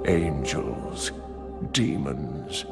Angels, demons.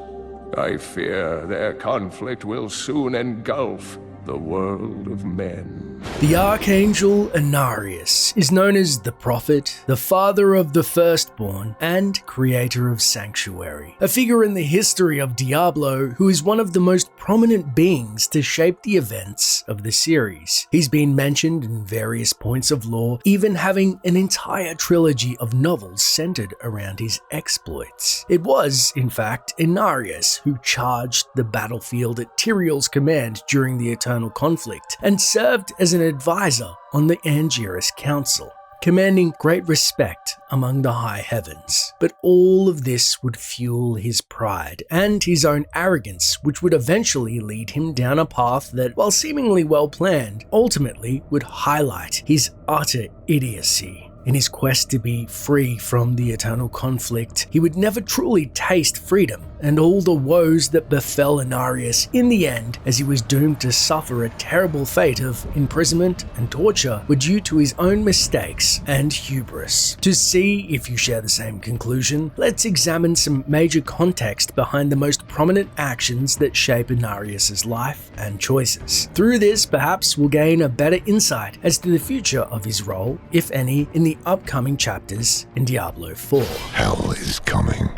I fear their conflict will soon engulf the world of men. The Archangel INARIUS is known as the Prophet, the Father of the Firstborn, and Creator of Sanctuary, a figure in the history of Diablo who is one of the most prominent beings to shape the events of the series. He's been mentioned in various points of lore, even having an entire trilogy of novels centered around his exploits. It was, in fact, INARIUS who charged the battlefield at Tyrael's command during the Eternal Conflict, and served as an advisor on the Angiris Council, commanding great respect among the high heavens. But all of this would fuel his pride and his own arrogance, which would eventually lead him down a path that, while seemingly well planned, ultimately would highlight his utter idiocy. In his quest to be free from the Eternal Conflict, he would never truly taste freedom, and all the woes that befell INARIUS in the end, as he was doomed to suffer a terrible fate of imprisonment and torture, were due to his own mistakes and hubris. To see if you share the same conclusion, let's examine some major context behind the most prominent actions that shape INARIUS' life and choices. Through this, perhaps we'll gain a better insight as to the future of his role, if any, in the upcoming chapters in Diablo 4. Hell is coming.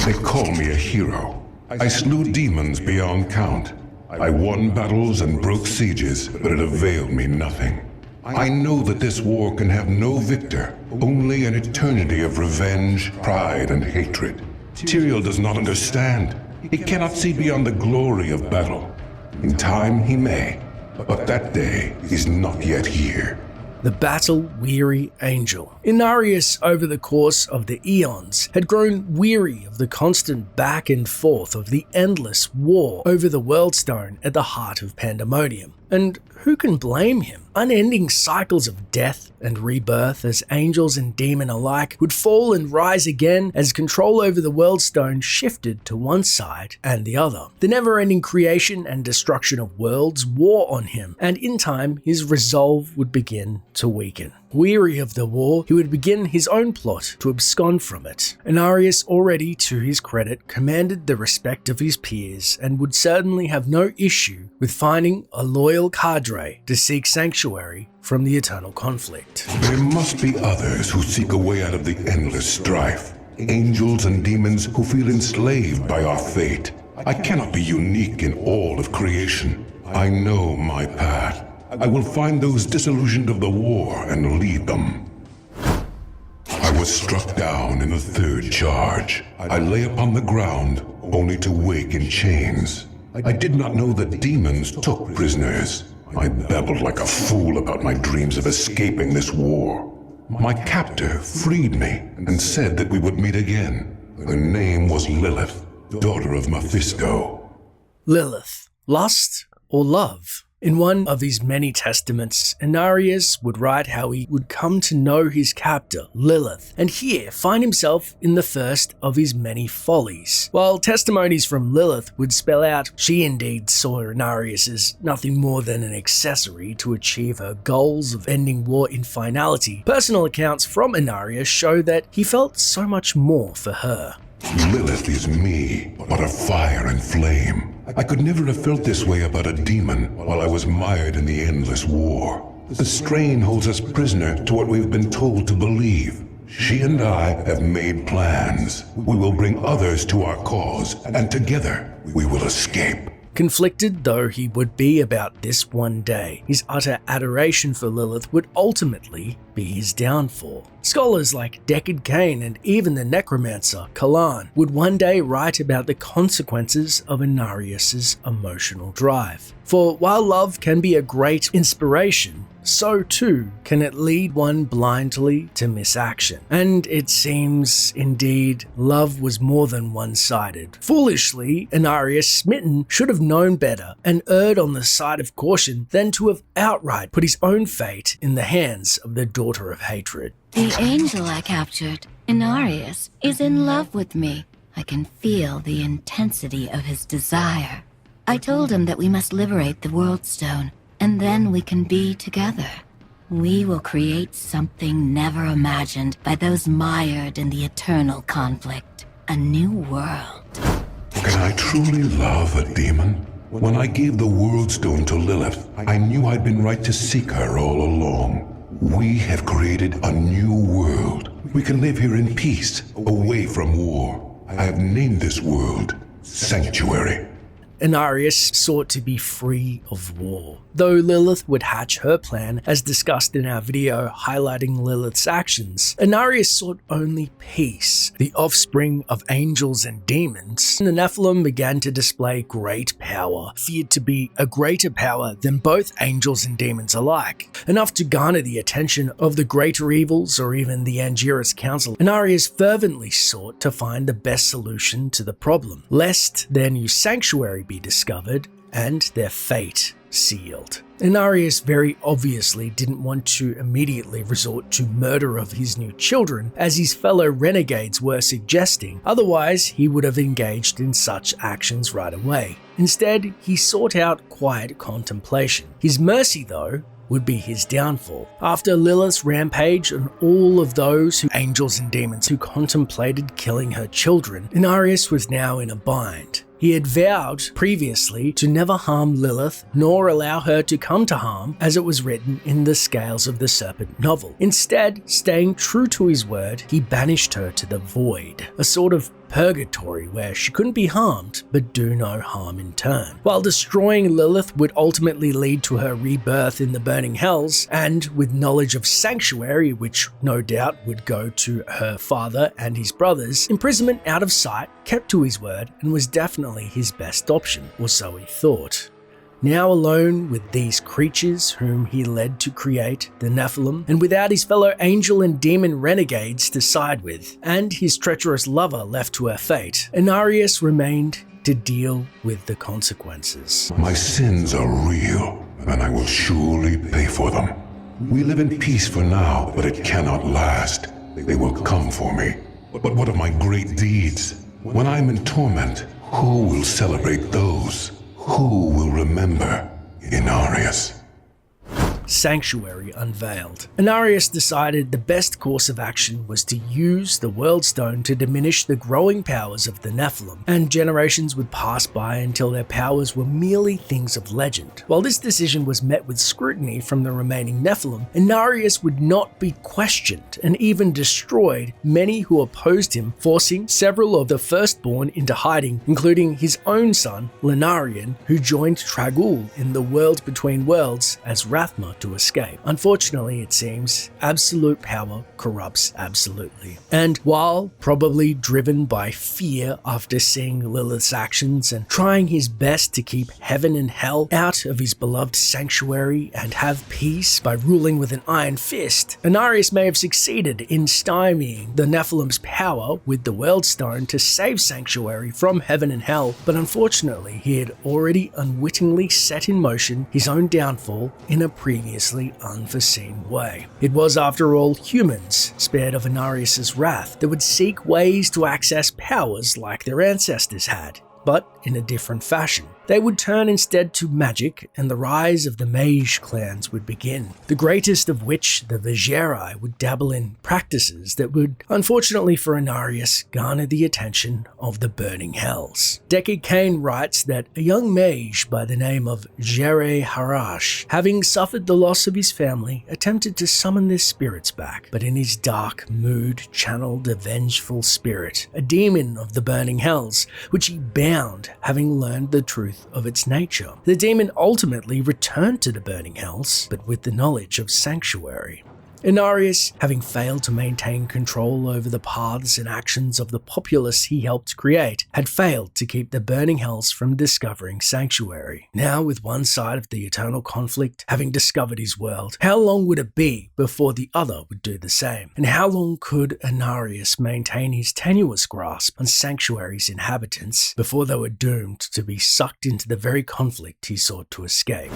They call me a hero. I slew demons beyond count. I won battles and broke sieges, but it availed me nothing. I know that this war can have no victor, only an eternity of revenge, pride, and hatred. Tyrael does not understand. He cannot see beyond the glory of battle. In time he may, but that day is not yet here. The battle-weary angel. INARIUS, over the course of the eons, had grown weary of the constant back and forth of the endless war over the Worldstone at the heart of Pandemonium. And who can blame him? Unending cycles of death and rebirth as angels and demon alike would fall and rise again as control over the Worldstone shifted to one side and the other. The never-ending creation and destruction of worlds wore on him, and in time his resolve would begin to weaken. Weary of the war, he would begin his own plot to abscond from it. INARIUS, already to his credit, commanded the respect of his peers and would certainly have no issue with finding a loyal cadre to seek sanctuary from the Eternal Conflict. There must be others who seek a way out of the endless strife. Angels and demons who feel enslaved by our fate. I cannot be unique in all of creation. I know my path. I will find those disillusioned of the war and lead them. I was struck down in the third charge. I lay upon the ground, only to wake in chains. I did not know that demons took prisoners. I babbled like a fool about my dreams of escaping this war. My captor freed me and said that we would meet again. Her name was Lilith, daughter of Mephisto. Lilith, lust or love? In one of his many testaments, INARIUS would write how he would come to know his captor, Lilith, and here find himself in the first of his many follies. While testimonies from Lilith would spell out she indeed saw INARIUS as nothing more than an accessory to achieve her goals of ending war in finality, personal accounts from INARIUS show that he felt so much more for her. Lilith is me, but of fire and flame. I could never have felt this way about a demon while I was mired in the endless war. The strain holds us prisoner to what we've been told to believe. She and I have made plans. We will bring others to our cause, and together we will escape. Conflicted though he would be about this one day, his utter adoration for Lilith would ultimately be his downfall. Scholars like Deckard Cain and even the necromancer Kalan would one day write about the consequences of INARIUS' emotional drive. For while love can be a great inspiration, so too can it lead one blindly to misaction. And it seems, indeed, love was more than one-sided. Foolishly, INARIUS, smitten, should have known better and erred on the side of caution than to have outright put his own fate in the hands of the daughter of hatred. The angel I captured, INARIUS, is in love with me. I can feel the intensity of his desire. I told him that we must liberate the World Stone, and then we can be together. We will create something never imagined by those mired in the eternal conflict. A new world. Can I truly love a demon? When I gave the World Stone to Lilith, I knew I'd been right to seek her all along. We have created a new world. We can live here in peace, away from war. I have named this world Sanctuary. INARIUS sought to be free of war, though Lilith would hatch her plan as discussed in our video highlighting Lilith's actions. INARIUS sought only peace. The offspring of angels and demons, the Nephilim began to display great power, feared to be a greater power than both angels and demons alike, enough to garner the attention of the greater evils or even the Angiras Council. INARIUS fervently sought to find the best solution to the problem, lest their new sanctuary be discovered and their fate sealed. INARIUS very obviously didn't want to immediately resort to murder of his new children, as his fellow renegades were suggesting, otherwise he would have engaged in such actions right away. Instead, he sought out quiet contemplation. His mercy, though, would be his downfall. After Lilith's rampage on all of those angels and demons who contemplated killing her children, INARIUS was now in a bind. He had vowed previously to never harm Lilith nor allow her to come to harm, as it was written in the Scales of the Serpent novel. Instead, staying true to his word, he banished her to the void, a sort of purgatory where she couldn't be harmed but do no harm in turn. While destroying Lilith would ultimately lead to her rebirth in the burning hells, and with knowledge of Sanctuary, which no doubt would go to her father and his brothers, imprisonment out of sight, kept to his word and was definitely his best option, or so he thought. Now alone with these creatures whom he led to create, the Nephilim, and without his fellow angel and demon renegades to side with, and his treacherous lover left to her fate, INARIUS remained to deal with the consequences. My sins are real, and I will surely pay for them. We live in peace for now, but it cannot last. They will come for me. But what of my great deeds? When I'm in torment, who will celebrate those? Who will remember INARIUS? Sanctuary unveiled. INARIUS decided the best course of action was to use the World Stone to diminish the growing powers of the Nephilim, and generations would pass by until their powers were merely things of legend. While this decision was met with scrutiny from the remaining Nephilim, INARIUS would not be questioned and even destroyed many who opposed him, forcing several of the firstborn into hiding, including his own son, Lunarian, who joined Tragul in the World Between Worlds as Rathma to escape. Unfortunately, it seems, absolute power corrupts absolutely. And while probably driven by fear after seeing Lilith's actions and trying his best to keep heaven and hell out of his beloved sanctuary and have peace by ruling with an iron fist, INARIUS may have succeeded in stymieing the Nephilim's power with the World Stone to save Sanctuary from heaven and hell, but unfortunately he had already unwittingly set in motion his own downfall in a previously unforeseen way. It was, after all, humans, spared of INARIUS' wrath, that would seek ways to access powers like their ancestors had, but in a different fashion. They would turn instead to magic, and the rise of the mage clans would begin, the greatest of which, the Vigeri, would dabble in practices that would, unfortunately for INARIUS, garner the attention of the burning hells. Deckard Cain writes that a young mage by the name of Jere Harash, having suffered the loss of his family, attempted to summon their spirits back, but in his dark mood channeled a vengeful spirit, a demon of the burning hells, which he bound, having learned the truth of its nature. The demon ultimately returned to the burning hells, but with the knowledge of Sanctuary. INARIUS, having failed to maintain control over the paths and actions of the populace he helped create, had failed to keep the burning hells from discovering Sanctuary. Now, with one side of the eternal conflict having discovered his world, how long would it be before the other would do the same? And how long could INARIUS maintain his tenuous grasp on Sanctuary's inhabitants before they were doomed to be sucked into the very conflict he sought to escape?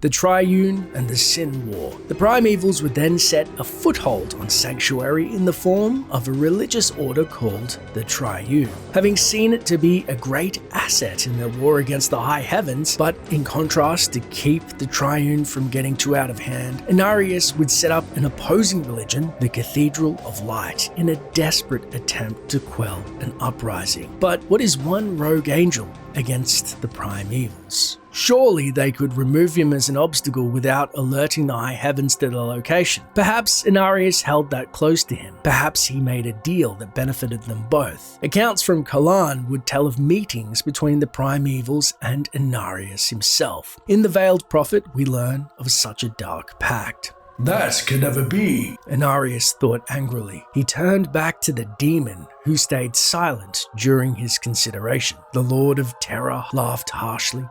the Triune, and the Sin War. The Primevals would then set a foothold on Sanctuary in the form of a religious order called the Triune, having seen it to be a great asset in their war against the High Heavens. But in contrast, to keep the Triune from getting too out of hand, INARIUS would set up an opposing religion, the Cathedral of Light, in a desperate attempt to quell an uprising. But what is one rogue angel against the Primevals? Surely they could remove him as an obstacle without alerting the High Heavens to the location. Perhaps INARIUS held that close to him. Perhaps he made a deal that benefited them both. Accounts from Kalan would tell of meetings between the Primevals and INARIUS himself. In the Veiled Prophet, we learn of such a dark pact. That can never be, INARIUS thought angrily. He turned back to the demon, who stayed silent during his consideration. The Lord of Terror laughed harshly.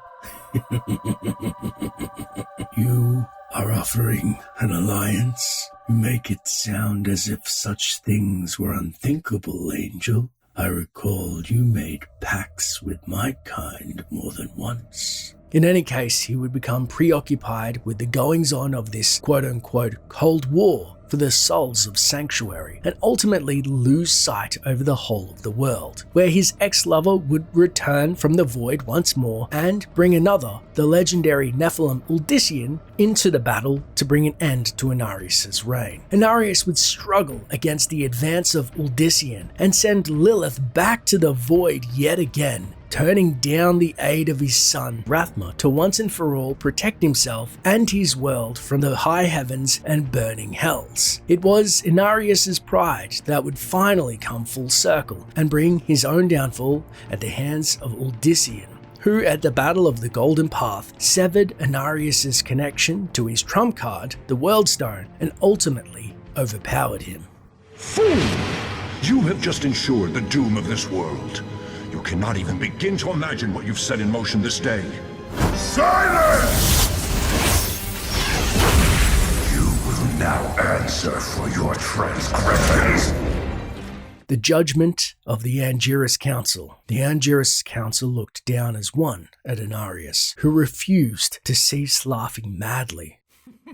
You are offering an alliance? You make it sound as if such things were unthinkable, Angel. I recall you made pacts with my kind more than once. In any case, he would become preoccupied with the goings-on of this quote-unquote Cold War for the souls of Sanctuary, and ultimately lose sight over the whole of the world, where his ex-lover would return from the void once more and bring another, the legendary Nephilim Uldyssian, into the battle to bring an end to INARIUS' reign. INARIUS would struggle against the advance of Uldyssian and send Lilith back to the void yet again, turning down the aid of his son Rathma to once and for all protect himself and his world from the high heavens and burning hells. It was INARIUS' pride that would finally come full circle and bring his own downfall at the hands of Uldyssian, who at the Battle of the Golden Path severed INARIUS' connection to his trump card, the World Stone, and ultimately overpowered him. Fool! You have just ensured the doom of this world. You cannot even begin to imagine what you've set in motion this day. Silence! You will now answer for your transgressions. The judgment of the Angiras Council. The Angiras Council looked down as one at INARIUS, who refused to cease laughing madly.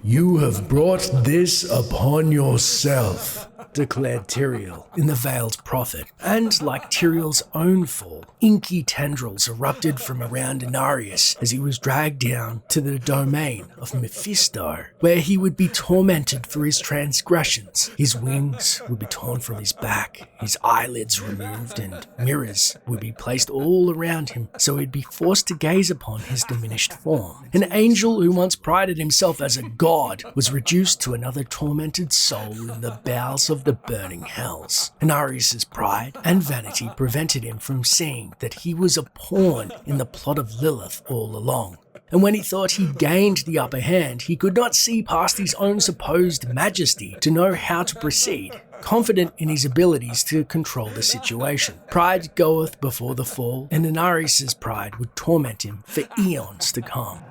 You have brought this upon yourself, declared Tyrael in the Veiled Prophet. And like Tyrael's own fall, inky tendrils erupted from around INARIUS as he was dragged down to the domain of Mephisto, where he would be tormented for his transgressions. His wings would be torn from his back, his eyelids removed, and mirrors would be placed all around him so he'd be forced to gaze upon his diminished form. An angel who once prided himself as a god was reduced to another tormented soul in the bowels of the burning hells. INARIUS' pride and vanity prevented him from seeing that he was a pawn in the plot of Lilith all along. And when he thought he gained the upper hand, he could not see past his own supposed majesty to know how to proceed, confident in his abilities to control the situation. Pride goeth before the fall, and INARIUS' pride would torment him for eons to come.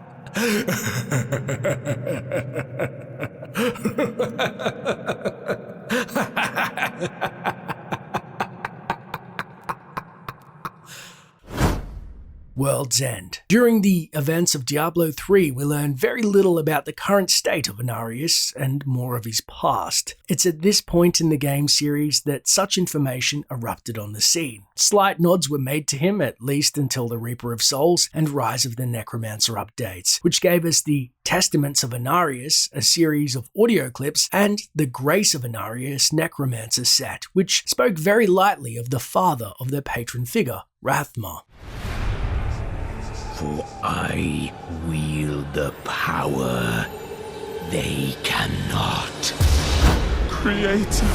World's End. During the events of Diablo 3, we learn very little about the current state of INARIUS and more of his past. It's at this point in the game series that such information erupted on the scene. Slight nods were made to him, at least until the Reaper of Souls and Rise of the Necromancer updates, which gave us the Testaments of INARIUS, a series of audio clips, and the Grace of INARIUS Necromancer set, which spoke very lightly of the father of their patron figure, Rathma. For I wield the power they cannot. Creator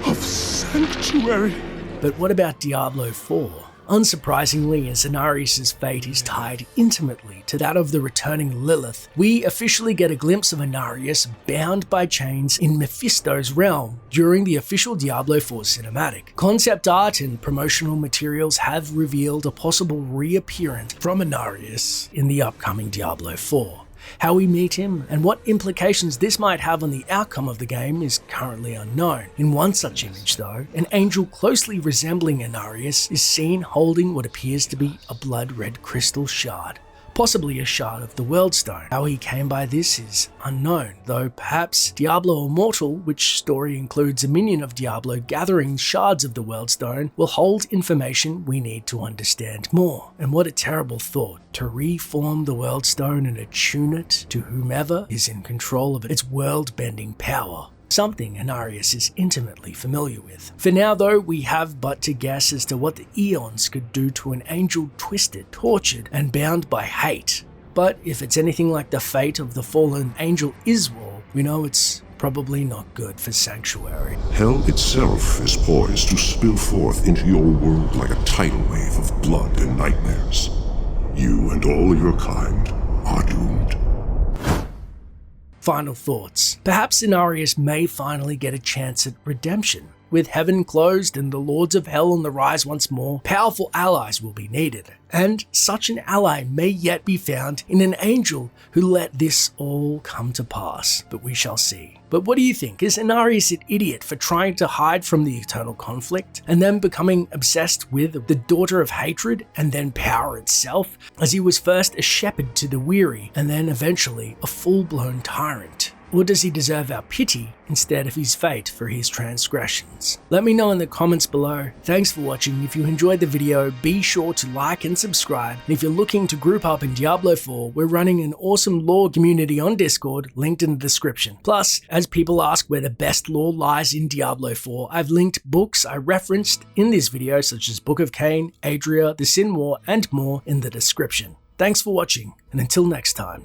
of Sanctuary. But what about Diablo 4? Unsurprisingly, as INARIUS' fate is tied intimately to that of the returning Lilith, we officially get a glimpse of INARIUS bound by chains in Mephisto's realm during the official Diablo 4 cinematic. Concept art and promotional materials have revealed a possible reappearance from INARIUS in the upcoming Diablo 4. How we meet him and what implications this might have on the outcome of the game is currently unknown. In one such image though, an angel closely resembling INARIUS is seen holding what appears to be a blood-red crystal shard. possibly a shard of the World Stone. How he came by this is unknown, though perhaps Diablo Immortal, which story includes a minion of Diablo gathering shards of the World Stone, will hold information we need to understand more. And what a terrible thought, to reform the World Stone and attune it to whomever is in control of its world-bending power. Something INARIUS is intimately familiar with. For now though, we have but to guess as to what the Eons could do to an angel twisted, tortured, and bound by hate. But if it's anything like the fate of the fallen angel Iswal, we know it's probably not good for Sanctuary. Hell itself is poised to spill forth into your world like a tidal wave of blood and nightmares. You and all your kind are doomed. Final thoughts. Perhaps INARIUS may finally get a chance at redemption. With heaven closed and the lords of hell on the rise once more, powerful allies will be needed. And such an ally may yet be found in an angel who let this all come to pass. But we shall see. But what do you think? Is INARIUS an idiot for trying to hide from the eternal conflict and then becoming obsessed with the daughter of hatred and then power itself, as he was first a shepherd to the weary and then eventually a full-blown tyrant? Or does he deserve our pity instead of his fate for his transgressions? Let me know in the comments below. Thanks for watching. If you enjoyed the video, be sure to like and subscribe. And if you're looking to group up in Diablo 4, we're running an awesome lore community on Discord, linked in the description. Plus, as people ask where the best lore lies in Diablo 4, I've linked books I referenced in this video, such as Book of Cain, Adria, The Sin War, and more in the description. Thanks for watching, and until next time.